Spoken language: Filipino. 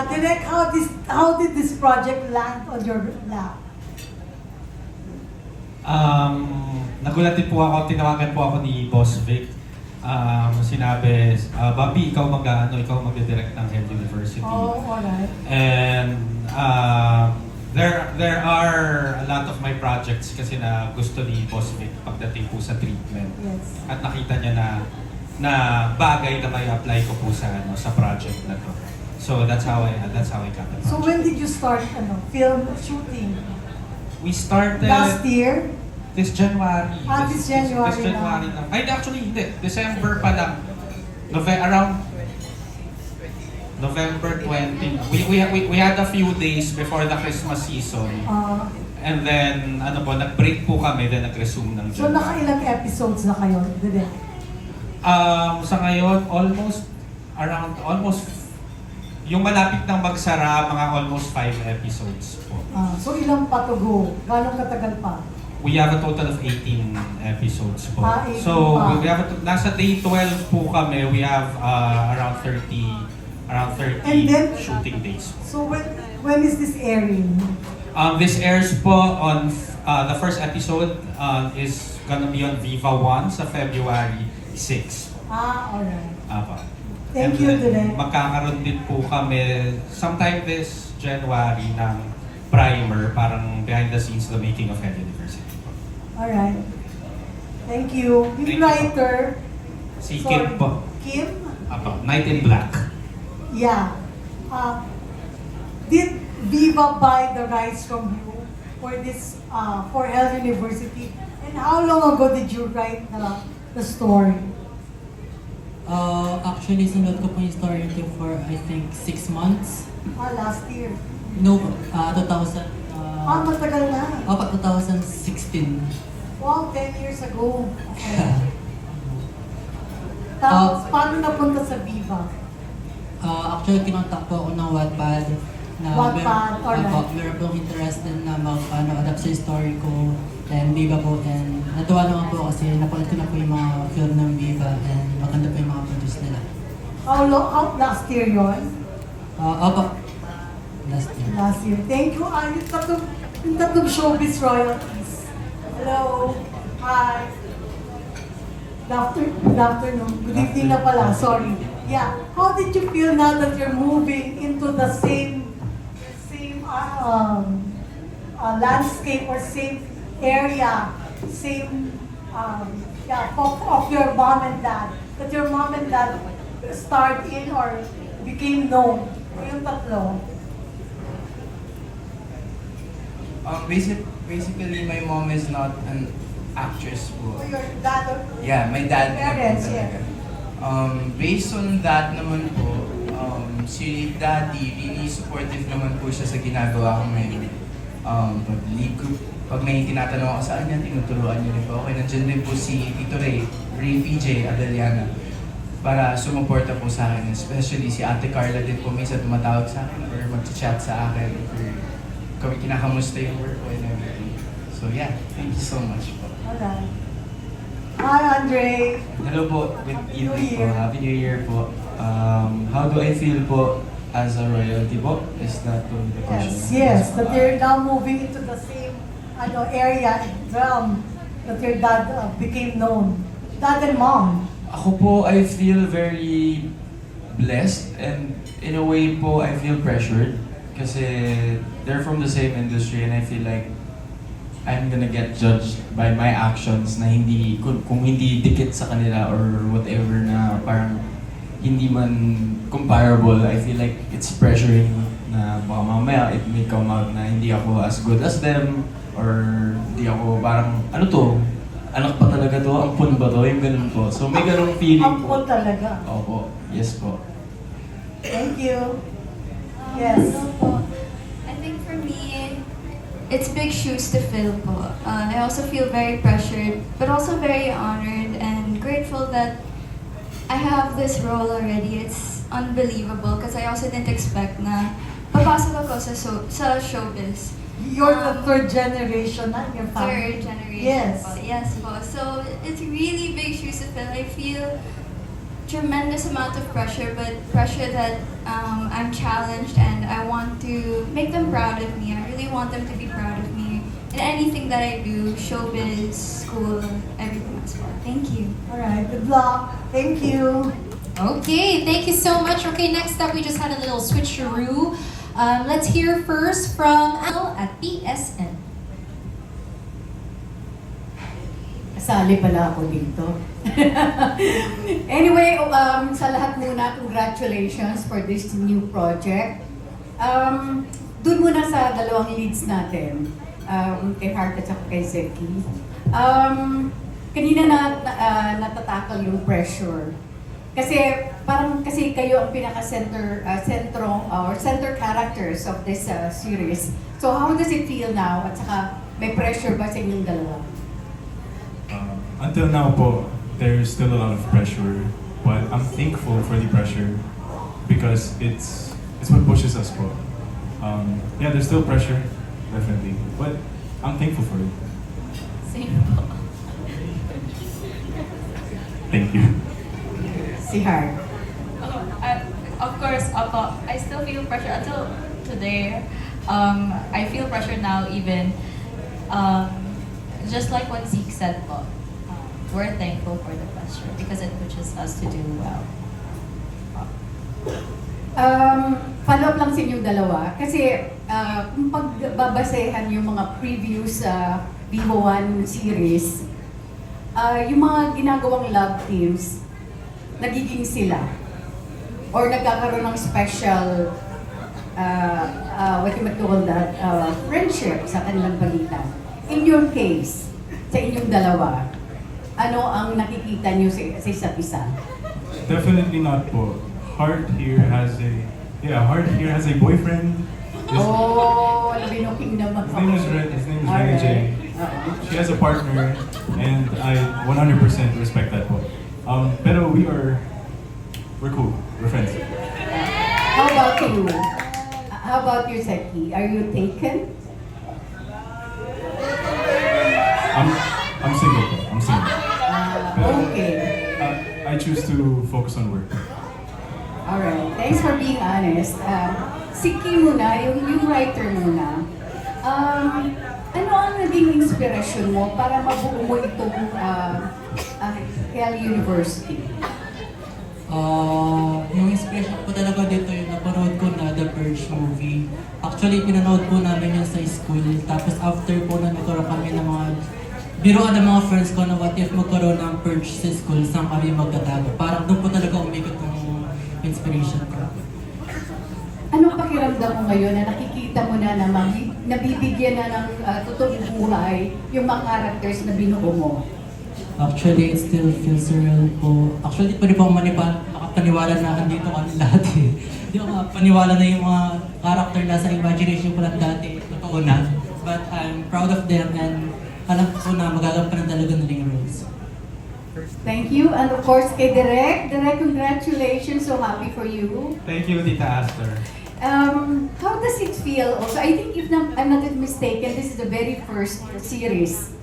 Direk, how did this project land on your lap? Nagulat din po ako, tinawagan po ako ni Boss Vic. Sinabi, Bobby, ikaw magdi-direct ng Head University. Oh, alright. And there are a lot of my projects kasi na gusto ni Boss Vic pagdating po sa treatment. Yes. At nakita niya na bagay na may apply ko po sa project na to. So that's how I got the project. So when did you start film shooting? We started Last year? this January. This January This January lang. Ay, actually, hindi. December pa lang. Around November 20. We had a few days before the Christmas season. And then, nag-break po kami, then nag-resume ng So January. nakailang episodes na kayo, Direk? Sa ngayon, yung malapit ng magsara, mga almost 5 episodes po. So ilang pa to go? Gano'ng katagal pa? We have a total of 18 episodes po. 18 So, pa. we have nasa day 12 po kami, we have around 30 And then, shooting days. So when is this airing? This airs po on, the first episode is gonna be on Viva 1 sa February 6. Alright. Apa. Thank And you, then, Direk. magkakaroon din po kami sometime this January ng primer, parang behind the scenes, the making of Head University. Alright. Thank you. Thank Yung you. writer, Si sorry, Kim po. Kim? Apa, Night in Black. Yeah. Did Viva buy the rights from you for this, for Health University? And how long ago did you write the story? Actually, sunod ko po yung story nito for, I think, 6 months. Last year. No, 2000. Matagal na. 2016. Wow, 10 years ago. Okay. Tapos, paano napunta sa Viva? Actually, kinontak po ako ng Wattpad. Wattpad, alright. Meron pong interested na mag-adapt sa story ko. And Viva po. And natuwa naman po kasi napanood ko na po yung mga film ng Viva. And maganda po yung mga produce nila. How last year yon? Last year. Last year. Thank you. Yung tatlong showbiz royalties. Hello. Hi. Good afternoon. Good evening na pala. Sorry. Yeah. How did you feel now that you're moving into the same landscape or same area, same of your mom and dad? That your mom and dad starred in or became known? Yung tatlo. Basically, my mom is not an actress po. Your dad or Yeah, my dad na po parents, talaga. Based on that naman po, si daddy, really supportive naman po siya sa ginagawa ko ngayon. Pag-lead ko, pag may tinatanong ako sa kanya, tinuturuan niya rin po. Okay, nandiyan din po si Tito Ray PJ Adeliana, para sumuporta po sa akin. Especially si Ate Carla din po, minsan tumatawag sa akin or mag-chat sa akin or kami kinakamusta yung work ko and everything. So yeah, thank you so much po. Alright. Hi, Andre. Hello po, good Happy New evening po. Year. Happy New Year po. How do I feel po as a royalty po? Is that po the question? Yes, that you're now moving into the same area, realm that your dad became known. Dad and mom. Ako po, I feel very blessed and in a way po, I feel pressured kasi they're from the same industry and I feel like I'm gonna get judged by my actions na hindi, kung hindi dikit sa kanila or whatever na parang hindi man comparable. I feel like it's pressuring na baka mamaya it may come out na hindi ako as good as them or hindi ako parang, ano to? Anak pa talaga to? Ampun ba to? Yung ganun po. So may ganung feeling po. Ampun talaga. Opo. Yes po. Thank you. Yes. I think for me, it's big shoes to fill po. I also feel very pressured, but also very honored and grateful that I have this role already. It's unbelievable because I also didn't expect na papasok ako sa showbiz. You're the third generation na in your family. Third generation Yes. po. Yes po. So it's really big shoes to fill. I feel tremendous amount of pressure, but pressure that I'm challenged and I want to make them proud of me. I really want them to be proud of me in anything that I do, showbiz, school, everything as well. Thank you. All right, good luck. Thank you. Okay, thank you so much. Okay, next up, we just had a little switcheroo. Let's hear first from Al at PSN. Kasali pala ako dito. Anyway, sa lahat muna, congratulations for this new project. Doon muna sa dalawang leads natin, kay Hart at saka kay Zeki. Kanina natatakal yung pressure. Kasi kayo ang pinaka-center center characters of this series. So how does it feel now? At saka may pressure ba sa inyong dalawa? Until now po, there's still a lot of pressure, but I'm thankful for the pressure because it's what pushes us po. Yeah, there's still pressure, definitely, but I'm thankful for it. Same po. Thank you. Si Hart. Of course, I still feel pressure until today. I feel pressure now even. Just like what Zeke said po, we're thankful for the pressure because it pushes us to do well. Follow up lang sa inyong dalawa. Kasi kung pagbabasehan yung mga previous Vivo One series, yung mga ginagawang love teams, nagiging sila. Or nagkakaroon ng special, what you might call that, friendship sa kanilang pagitan. In your case, sa inyong dalawa, ano ang nakikita niyo sa isa't isa? Definitely not po. Hart here has a boyfriend. Oh, binuking naman. His name is Renny J. She has a partner, and I 100% respect that po. Pero we're cool. We're friends. How about you? How about you, Zeki? Are you taken? I'm single po. I'm single. Okay. I choose to focus on work. Alright. Thanks for being honest. Zeki muna, yung writer muna. Ano ang naging inspirasyon mo para mabuo mo itong Hell University? Yung inspiration ko talaga dito yung napanood ko na The Purge movie. Actually, pinanood po namin yun sa school. Tapos after po na nagkaroon kami ng mga biruan ng mga friends ko na what if magkaroon ng purge sa school, saan kami magtatago. Parang doon po talaga umikot yung inspiration ko. Anong pakiramdam mo ngayon na nakikita mo na naman, nabibigyan na ng totoong buhay yung mga characters na binuo mo? Actually, it still feels surreal po. Actually, pwede po makapaniwala na andito kami lahat eh. Hindi ako makapaniwala na yung mga character na sa imagination ko lang dati, totoo na. But I'm proud of them and alam ko na magagamit pa ng talaga ng roles. Thank you. And of course, kay Direk. Direk, congratulations. So happy for you. Thank you, Tita Aster. How does it feel also? I think if I'm not mistaken, this is the very first series